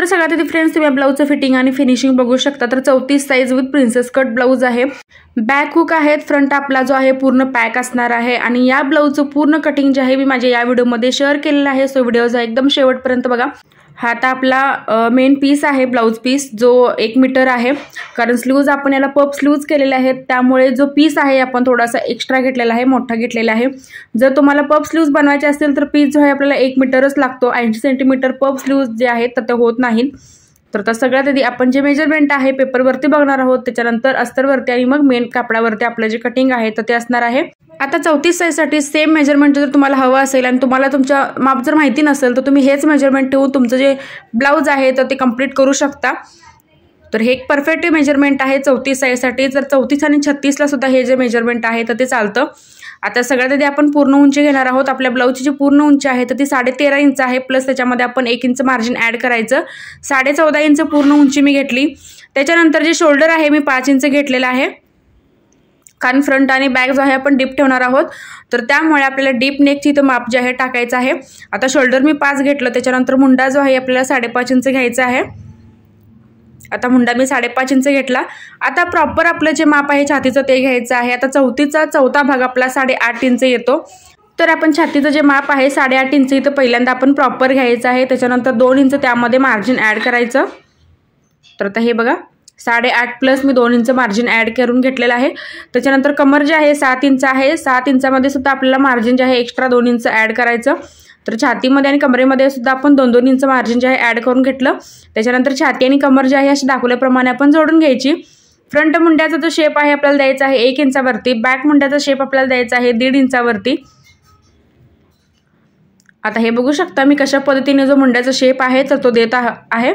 तर सगळ्यात आधी फ्रेंड्स तुम्ही ब्लाऊजचं फिटिंग आणि फिनिशिंग बघू शकता। तर 34 size with princess cut blouse आहे। बॅक हुक आहेत, फ्रंट आपला जो आहे पूर्ण पॅक असणार आहे आणि या ब्लाऊजचं पूर्ण कटिंग जे आहे मी माझ्या या व्हिडिओमध्ये शेअर केलेलं आहे। सो व्हिडिओ एकदम शेवटपर्यंत बघा। हा आता आपला मेन पीस आहे, ब्लाऊज पीस जो 1 मीटर आहे, कारण स्लीव्ज आपण याला पफ स्लीव्ज केलेले आहेत त्यामुळे जो पीस आहे आपण थोडासा एक्स्ट्रा घेतलेला आहे, मोठा घेतलेला आहे। जर तुम्हाला पफ स्लीव्ज बनवायचे असतील तर पीस जो आहे आपल्याला 1 मीटरच लागतो। 80 सेंटीमीटर पफ स्लीव्ज जे आहेत तर ते होत नाहीत। तर सगळ्यात आधी आपण जे मेजरमेंट आहे पेपरवरती बघणार आहोत, त्याच्यानंतर अस्तरवरती आणि मग मेन कापडावरती आपलं जे कटिंग आहे तर ते असणार आहे। आता 34 साइजसाठी सेम मेजरमेंट जर तुम्हाला हवं असेल आणि तुम्हाला तुमच्या माप जर माहिती नसेल तर तुम्ही हेच मेजरमेंट ठेवून तुमचं जे ब्लाऊज आहे तर ते कंप्लीट करू शकता। तर हे एक परफेक्ट मेजरमेंट आहे 34 साइजसाठी। जर 34 आणि 36 ला सुद्धा हे जे मेजरमेंट आहे तर ते चालतं। आता सगळ्यात आधी आपण पूर्ण उंची घेणार आहोत। आपल्या ब्लाऊजची जी पूर्ण उंची आहे तर ती 13.5 इंच आहे, प्लस त्याच्यामध्ये आपण 1 इंच मार्जिन ॲड करायचं। 14.5 इंच पूर्ण उंची मी घेतली। त्याच्यानंतर जे शोल्डर आहे मी 5 इंच घेतलेला आहे, कारण फ्रंट आणि बॅक जो आहे आपण डीप ठेवणार आहोत, तर त्यामुळे आपल्याला डीप नेकची इथं माप जे आहे टाकायचं आहे। आता शोल्डर मी 5 घेतलं, त्याच्यानंतर मुंडा जो आहे आपल्याला 5.5 इंच घ्यायचा आहे। आता मुंडा मी 5.5 इंच घेतला। आता प्रॉपर आपलं जे माप आहे छातीचं ते घ्यायचं आहे। आता चौथीचा चौथा भाग आपला 8.5 इंच येतो, तर आपण छातीचं जे माप आहे 8.5 इंच इथं पहिल्यांदा आपण प्रॉपर घ्यायचं आहे। त्याच्यानंतर 2 इंच त्यामध्ये मार्जिन ॲड करायचं। तर आता हे बघा 8.5 प्लस मी 2 इंच मार्जिन ॲड करून घेतलेलं आहे। त्याच्यानंतर कमर जे आहे 7 इंच आहे, 7 इंचामध्ये सुद्धा आपल्याला मार्जिन जे आहे एक्स्ट्रा 2 इंच ॲड करायचं। तर छातीमध्ये आणि कमरेमध्ये सुद्धा आपण 2-2 इंच मार्जिन जे आहे ॲड करून घेतलं। त्याच्यानंतर छाती आणि कमर जे आहे अशी दाखवल्याप्रमाणे आपण जोडून घ्यायची। फ्रंट मुंड्याचा जो शेप आहे आपल्याला द्यायचा आहे 1 इंचावरती, बॅक मुंड्याचा शेप आपल्याला द्यायचा आहे 1.5 इंचावरती। आता हे बघू शकता मी कशा पद्धतीने जो मुंड्याचा शेप आहे तर तो देत आहे।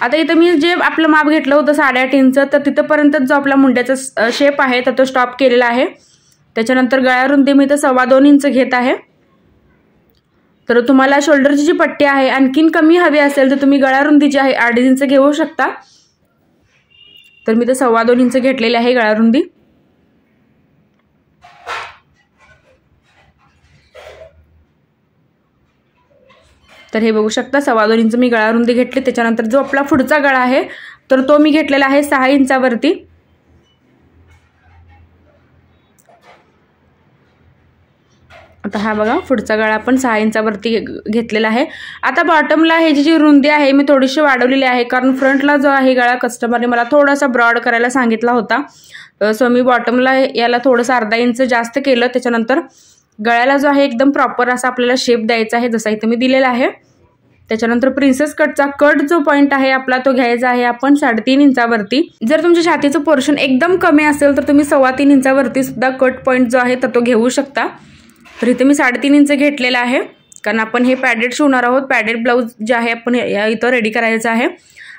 आता इथं मी जे आपलं माप घेतलं होतं 8.5 इंच, तर तिथंपर्यंत जो आपला मुंड्याचा शेप आहे तर तो स्टॉप केलेला आहे। त्याच्यानंतर गळा रुंदी मी इथं 2.25 इंच घेत आहे। तर तुम्हाला शोल्डरची जी पट्टी आहे आणखीन कमी हवी असेल तर तुम्ही गळा रुंदी जी आहे 2.5 इंच घेऊ शकता। तर मी इथं 2.25 इंच घेतलेली आहे गळा रुंदी। तर हे बघू शकता 2.25 इंच मी गळा रुंदी घेतली। त्याच्यानंतर जो आपला पुढचा गळा आहे तर तो मी घेतलेला आहे 6 इंचावरती। आता हा बघा पुढचा गळा आपण 6 इंचावरती घेतलेला आहे। आता बॉटमला हे जी रुंदी आहे मी थोडीशी वाढवलेली आहे, कारण फ्रंटला जो आहे गळा कस्टमरने मला थोडासा ब्रॉड करायला सांगितला होता। सो मी बॉटमला याला थोडंसं अर्धा इंच जास्त केलं। त्याच्यानंतर गळ्याला जो आहे एकदम प्रॉपर असा आपल्याला शेप द्यायचा आहे, जसा इथं मी दिलेला आहे। त्याच्यानंतर प्रिन्सेस कटचा कट जो पॉईंट आहे आपला तो घ्यायचा आहे आपण 3.5 इंचावरती। जर तुमच्या छातीचं पोर्शन एकदम कमी असेल तर तुम्ही 3.25 इंचावरती सुद्धा कट पॉईंट जो आहे तर तो घेऊ शकता। तर इथे मी 3.5 इंच घेतलेला आहे, कारण आपण हे पॅडेड शिवणार आहोत। पॅडेड ब्लाऊज जे आहे आपण इथं रेडी करायचं आहे।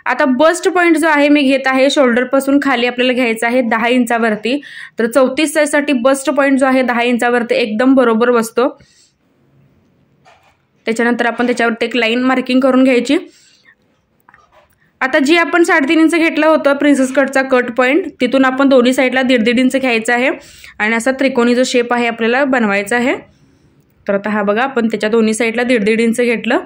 आता बस्ट पॉईंट जो आहे मी घेत आहे शोल्डर पासून खाली आपल्याला घ्यायचा आहे 10 इंचावरती। तर 34 साइजसाठी बस्ट पॉईंट जो आहे 10 इंचावरती एकदम बरोबर बसतो। त्याच्यानंतर आपण त्याच्यावरती एक लाईन मार्किंग करून घ्यायची। आता जी आपण 3.5 इंच घेतलं होतं प्रिन्सेस कटचा कट पॉईंट, तिथून आपण दोन्ही साईडला 1.5 इंच घ्यायचा आहे आणि असा त्रिकोणी जो शेप आहे आपल्याला बनवायचा आहे। तर आता हा बघा आपण त्याच्या दोन्ही साईडला 1.5 इंच घेतलं।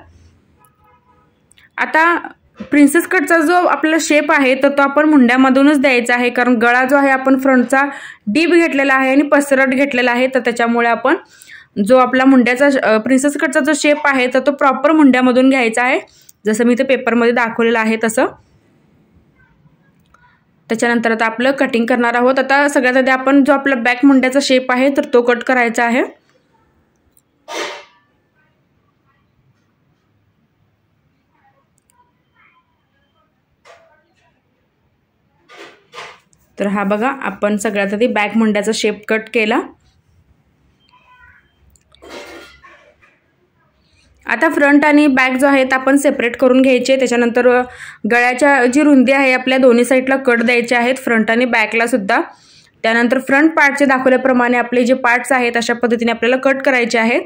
आता प्रिन्सेस कटचा जो आपला शेप आहे तर तो आपण मुंड्यामधूनच द्यायचा आहे, कारण गळा जो आहे आपण फ्रंटचा डीप घेतलेला आहे आणि पसरट घेतलेला आहे। तर त्याच्यामुळे आपण जो आपला मुंड्याचा प्रिन्सेस कटचा जो शेप आहे तर तो प्रॉपर मुंड्यामधून घ्यायचा आहे, जसं मी ते पेपरमध्ये दाखवलेलं आहे तसं। त्याच्यानंतर आता आपलं कटिंग करणार आहोत। आता सगळ्यात आधी आपण जो आपला बॅक मुंड्याचा शेप आहे तर तो कट करायचा आहे। तर हा बघा आपण सगळ्यात आधी बॅक मुंड्याचा शेप कट केला। आता फ्रंट आणि बॅक जो आहे ते आपण सेपरेट करून घ्यायचे। त्याच्यानंतर गळ्याच्या जी रुंदी आहे आपल्या दोन्ही साईडला कट द्यायचे आहेत, फ्रंट आणि बॅकला सुद्धा। त्यानंतर फ्रंट पार्टचे दाखवल्याप्रमाणे आपले जे पार्ट्स आहेत अशा पद्धतीने आपल्याला कट करायचे आहेत।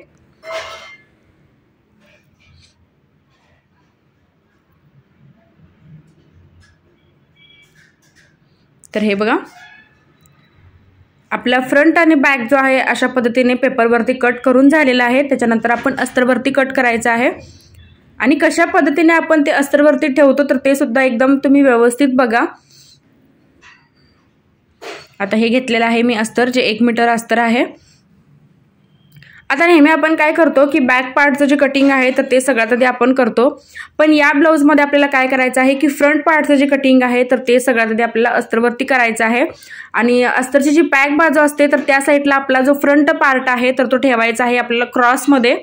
तर हे बघा आपला फ्रंट आणि बॅक जो आहे अशा पद्धतीने पेपरवरती कट करून झालेला आहे। त्याच्यानंतर आपण अस्तरवरती कट करायचा आहे। आणि कशा पद्धतीने आपण ते अस्तरवरती ठेवतो तर ते सुद्धा एकदम तुम्ही व्यवस्थित बघा। आता हे घेतलेलं आहे मी अस्तर, जे 1 मीटर अस्तर आहे। आता नेहमी आपण काय करतो की बॅक पार्टचं जे कटिंग आहे तर ते सगळ्यात आधी आपण करतो, पण या ब्लाऊजमध्ये आपल्याला काय करायचं आहे की फ्रंट पार्टचं जे कटिंग आहे तर ते सगळ्यात आधी आपल्याला अस्तरवरती करायचं आहे। आणि अस्तरची जी बॅक बाजू असते तर त्या साईडला आपला जो फ्रंट पार्ट आहे तर तो ठेवायचा आहे आपल्याला क्रॉसमध्ये।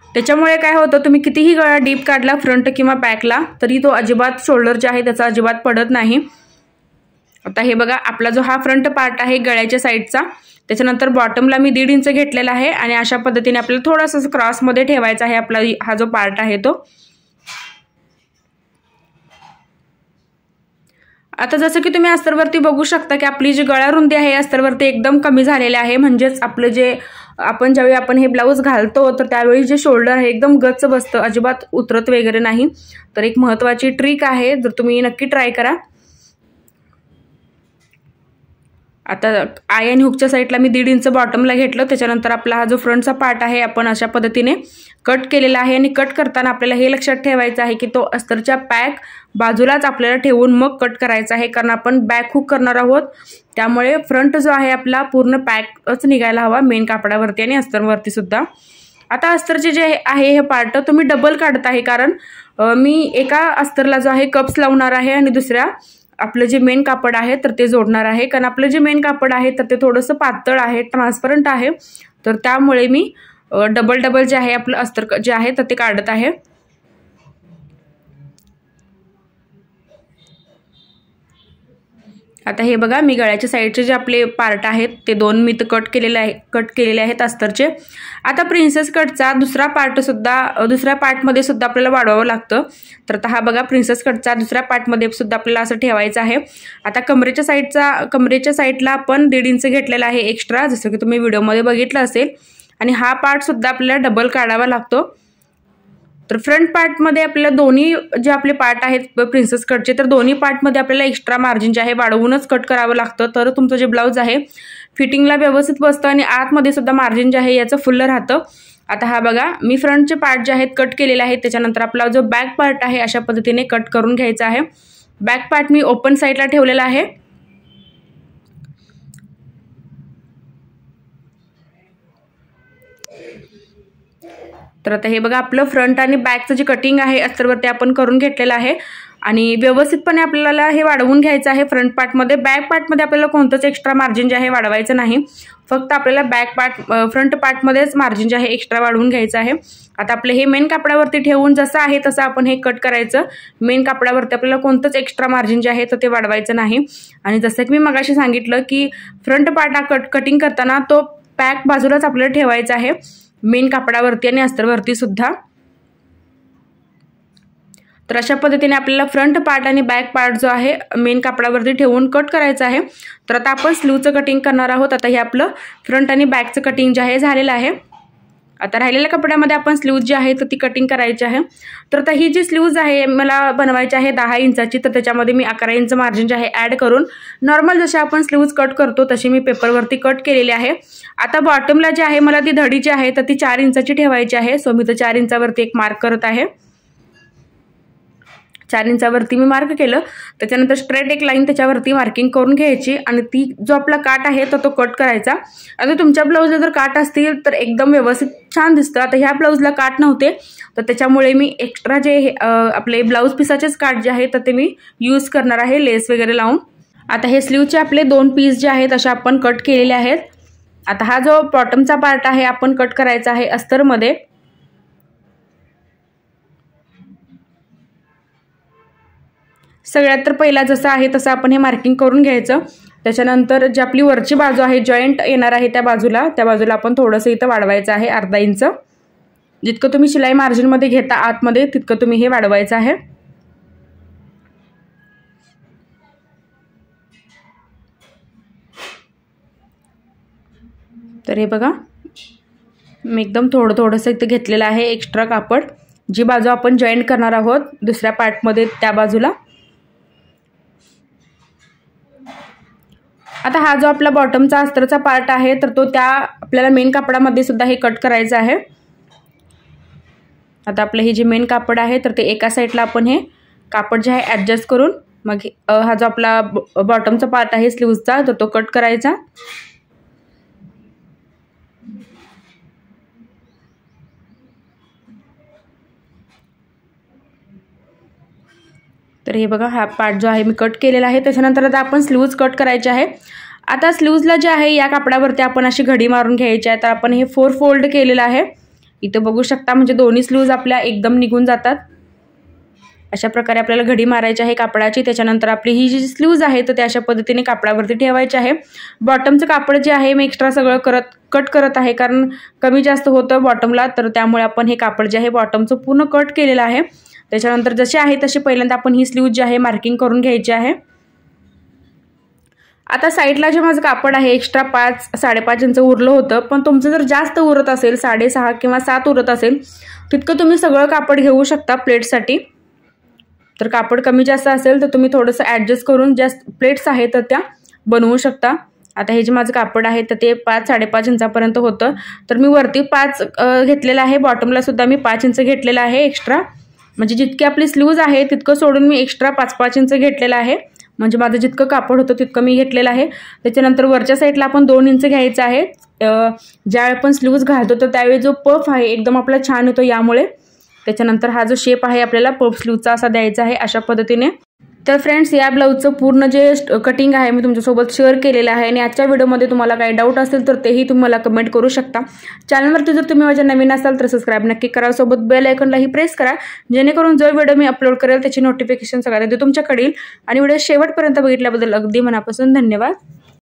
त्याच्यामुळे काय होतं, तुम्ही कितीही गळा डीप काढला फ्रंट किंवा बॅकला तरी तो अजिबात शोल्डर जे आहे त्याचा अजिबात पडत नाही। आता हे बघा, आपला जो हा फ्रंट पार्ट आहे गळ्याच्या साईडचा, त्याच्यानंतर बॉटमला मी 1.5 इंच घेतलेला आहे आणि अशा पद्धतीने आपल्याला थोडासा क्रॉसमध्ये ठेवायचा आहे आपला हा जो पार्ट आहे तो। आता जसं की तुम्ही अस्तरवरती बघू शकता की आपली जी गळा रुंदी आहे अस्तरवरती एकदम कमी झालेली आहे, म्हणजेच आपलं जे आपण ज्यावेळी आपण हे ब्लाऊज घालतो तर त्यावेळी जे शोल्डर आहे एकदम गच्च बसतं, अजिबात उतरत वगैरे नाही। तर एक महत्त्वाची ट्रिक आहे, जर तुम्ही नक्की ट्राय करा। आता आय आणि हुकच्या साईडला मी 1.5 इंच बॉटमला घेतलं, त्याच्यानंतर आपला हा जो फ्रंटचा पार्ट आहे आपण अशा पद्धतीने कट केलेला आहे। आणि कट करताना आपल्याला हे लक्षात ठेवायचं आहे की तो अस्तरच्या बॅक बाजूलाच आपल्याला ठेवून मग कट करायचा आहे, कारण आपण बॅक हुक करणार आहोत, त्यामुळे फ्रंट जो आहे आपला पूर्ण पॅकच निघायला हवा मेन कापडावरती आणि अस्तरवरती सुद्धा। आता अस्तरचे जे आहे हे पार्ट तुम्ही डबल काढत आहे, कारण मी एका अस्तरला जो आहे कप्स लावणार आहे आणि दुसऱ्या आपलं जे मेन कापड आहे तर ते जोडणार आहे, कारण आपलं जे मेन कापड आहे तर ते थोडंसं पातळ आहे, ट्रान्सपरंट आहे, तर त्यामुळे मी डबल जे आहे आपलं अस्तर जे आहे तर ते काढत आहे। आता हे बघा, मी गळ्याच्या साईडचे जे आपले पार्ट आहेत ते 2 मी कट केलेले आहेत अस्तरचे। आता प्रिन्सेस कटचा दुसरा दुसऱ्या पार्टमध्ये सुद्धा आपल्याला वाढवावं लागतं। तर हा बघा, प्रिन्सेस कटचा दुसऱ्या पार्टमध्ये सुद्धा आपल्याला असं ठेवायचं आहे। आता कमरेच्या साईडला आपण 1.5 इंच घेतलेला आहे एक्स्ट्रा, जसं की तुम्ही व्हिडिओमध्ये बघितलं असेल, आणि हा पार्ट सुद्धा आपल्याला डबल काढावा लागतो। तर फ्रंट पार्टमध्ये आपल्याला दोन्ही जे आपले पार्ट आहेत प्रिन्सेस कटचे तर दोन्ही पार्टमध्ये आपल्याला एक्स्ट्रा मार्जिन जे आहे वाढवूनच कट करावं लागतं, तर तुमचं जे ब्लाऊज आहे फिटिंगला व्यवस्थित बसतं आणि आतमध्ये सुद्धा मार्जिन जे आहे याचं फुल्ल राहतं। आता हा बघा, मी फ्रंटचे पार्ट जे आहेत कट केलेले आहेत, त्याच्यानंतर आपला जो बॅक पार्ट आहे अशा पद्धतीने कट करून घ्यायचा आहे। बॅक पार्ट मी ओपन साईडला ठेवलेला आहे। तर आता हे बघा, आपलं फ्रंट आणि बॅकचं जे कटिंग आहे अस्तरवरती आपण करून घेतलेलं आहे आणि व्यवस्थितपणे आपल्याला हे वाढवून घ्यायचं आहे फ्रंट पार्टमध्ये। बॅक पार्टमध्ये आपल्याला कोणतंच एक्स्ट्रा मार्जिन जे आहे वाढवायचं नाही, फक्त आपल्याला फ्रंट पार्टमध्येच मार्जिन जे आहे एक्स्ट्रा वाढवून घ्यायचं आहे। आता आपलं हे मेन कापडावरती ठेवून जसं आहे तसं आपण हे कट करायचं। मेन कापडावरती आपल्याला कोणतंच एक्स्ट्रा मार्जिन जे आहे तर ते वाढवायचं नाही। आणि जसं की मी मगाशी सांगितलं की फ्रंट पार्ट कटिंग करताना तो पॅक बाजूलाच आपल्याला ठेवायचा आहे मेन कापडावरती आणि अस्तरवरती सुद्धा। तर अशा पद्धतीने आपल्याला फ्रंट पार्ट आणि बॅक पार्ट जो आहे मेन कापडावरती ठेवून कट करायचा आहे। तर आता आपण स्लीवचं कटिंग करणार आहोत। आता हे आपलं फ्रंट आणि बॅकचं कटिंग जे आहे झालेलं आहे। आता राहिलेल्या कपड्यामध्ये आपण स्लीव्ज जी आहे तर ती कटिंग करायची आहे। तर आता ही जी स्लीव्ज आहे मला बनवायची आहे 10 इंचाची, तर त्याच्यामध्ये मी 11 इंच मार्जिन जे आहे ॲड करून नॉर्मल जसे आपण स्लीव्ज कट करतो तशी मी पेपरवरती कट केलेली आहे। आता बॉटमला जी आहे मला ती धडी जी आहे तर ती 4 इंचाची ठेवायची आहे। सो मी तर 4 इंचावरती एक मार्क करत आहे। 4 इंचावरती मी मार्क केलं, त्याच्यानंतर स्ट्रेट एक लाईन त्याच्यावरती मार्किंग करून घ्यायची आणि ती जो आपला काट आहे तर तो कट करायचा। आता तुमच्या ब्लाऊजला जर काट असतील तर एकदम व्यवस्थित छान दिसतं। आता ह्या ब्लाऊजला काट नव्हते तर त्याच्यामुळे मी एक्स्ट्रा जे आपले ब्लाऊज पिसाचेच काट जे आहे तर ते मी यूज करणार आहे लेस वगैरे लावून। आता हे स्लीवचे आपले 2 पीस जे आहेत अशा आपण कट केलेले आहेत। आता हा जो बॉटमचा पार्ट आहे आपण कट करायचा आहे अस्तरमध्ये। सगळ्यात तर पहिला जसं आहे तसं आपण हे मार्किंग करून घ्यायचं। त्याच्यानंतर जी आपली वरची बाजू आहे जॉईंट येणार आहे त्या बाजूला आपण थोडंसं इथं वाढवायचं आहे अर्धा इंच। जितकं तुम्ही शिलाई मार्जिनमध्ये घेता आतमध्ये तितकं तुम्ही हे वाढवायचं आहे। तर हे बघा, मी एकदम थोडंसं इथं घेतलेलं आहे एक्स्ट्रा कापड, जी बाजू आपण जॉईंट करणार आहोत दुसऱ्या पार्टमध्ये त्या बाजूला। आता हा जो आपला बॉटमचा अस्तरचा पार्ट आहे तर तो त्या आपल्याला मेन कापडामध्ये सुद्धा हे कट करायचं आहे। आता आपलं हे जे मेन कापड आहे तर ते एका साईडला आपण हे कापड जे आहे ॲडजस्ट करून मग हा जो आपला बॉटमचा पार्ट आहे स्लीव्हजचा तर तो कट करायचा। तर हे बघा हा पार्ट जो आहे मी कट केलेला आहे। त्याच्यानंतर आता आपण स्लीव्ज कट करायचे आहे। आता स्लीव्जला जे आहे या कापडावरती आपण अशी घडी मारून घ्यायची आहे। तर आपण हे 4 फोल्ड केलेलं आहे, इथं बघू शकता, म्हणजे दोन्ही स्लीव्ज आपल्या एकदम निघून जातात। अशा प्रकारे आपल्याला घडी मारायची आहे कापडाची। त्याच्यानंतर आपली ही जी स्लीव्ज आहे तर ते अशा पद्धतीने कापडावरती ठेवायचे आहे। बॉटमचं कापड जे आहे मी एक्स्ट्रा सगळं कट करत आहे, कारण कमी जास्त होतं बॉटमला, तर त्यामुळे आपण हे कापड जे आहे बॉटमचं पूर्ण कट केलेलं आहे। त्याच्यानंतर जसे आहे तसे पहिल्यांदा आपण ही स्लीव्ज जी आहे मार्किंग करून घ्यायची आहे। आता साईडला जे माझं कापड आहे एक्स्ट्रा 5-5.5 इंच उरलं होतं, पण तुमचं जर जास्त उरत असेल 6.5 किंवा 7 उरत असेल तितकं तुम्ही सगळं कापड घेऊ शकता प्लेट्ससाठी। तर कापड कमी जास्त असेल तर तुम्ही थोडंसं ॲडजस्ट करून जास्त प्लेट्स आहेत तर त्या बनवू शकता। आता हे जे माझं कापड आहे तर ते 5-5.5 इंचापर्यंत होतं, तर मी वरती 5 घेतलेलं आहे, बॉटमला सुद्धा मी 5 इंच घेतलेलं आहे एक्स्ट्रा, म्हणजे जितकी आपली स्लीव्ज आहे तितकं सोडून मी एक्स्ट्रा 5-5 इंच घेतलेलं आहे, म्हणजे माझं जितकं कापड होतं तितकं मी घेतलेलं आहे। त्याच्यानंतर वरच्या साईडला आपण 2 इंच घ्यायचं आहे। ज्यावेळी आपण स्लीव्ज घालतो तर त्यावेळी जो पफ आहे एकदम आपला छान होतो यामुळे। त्याच्यानंतर हा जो शेप आहे आपल्याला पफ स्लीव्जचा असा द्यायचा आहे अशा पद्धतीने। तर फ्रेंड्स या ब्लाऊजचं पूर्ण जे कटिंग आहे मी तुमच्यासोबत शेअर केलेलं आहे, आणि आजच्या व्हिडिओमध्ये तुम्हाला काही डाऊट असेल तर तेही तुम्ही मला कमेंट करू शकता। चॅनलवरती जर तुम्ही माझ्या नवीन असाल तर सबस्क्राईब नक्की करा, सोबत बेल आयकॉनलाही प्रेस करा, जेणेकरून जो व्हिडिओ मी अपलोड करेल त्याची नोटिफिकेशन सगळ्यात आधी तुमच्याकडे येईल। आणि व्हिडिओ शेवटपर्यंत बघितल्याबद्दल अगदी मनापासून धन्यवाद।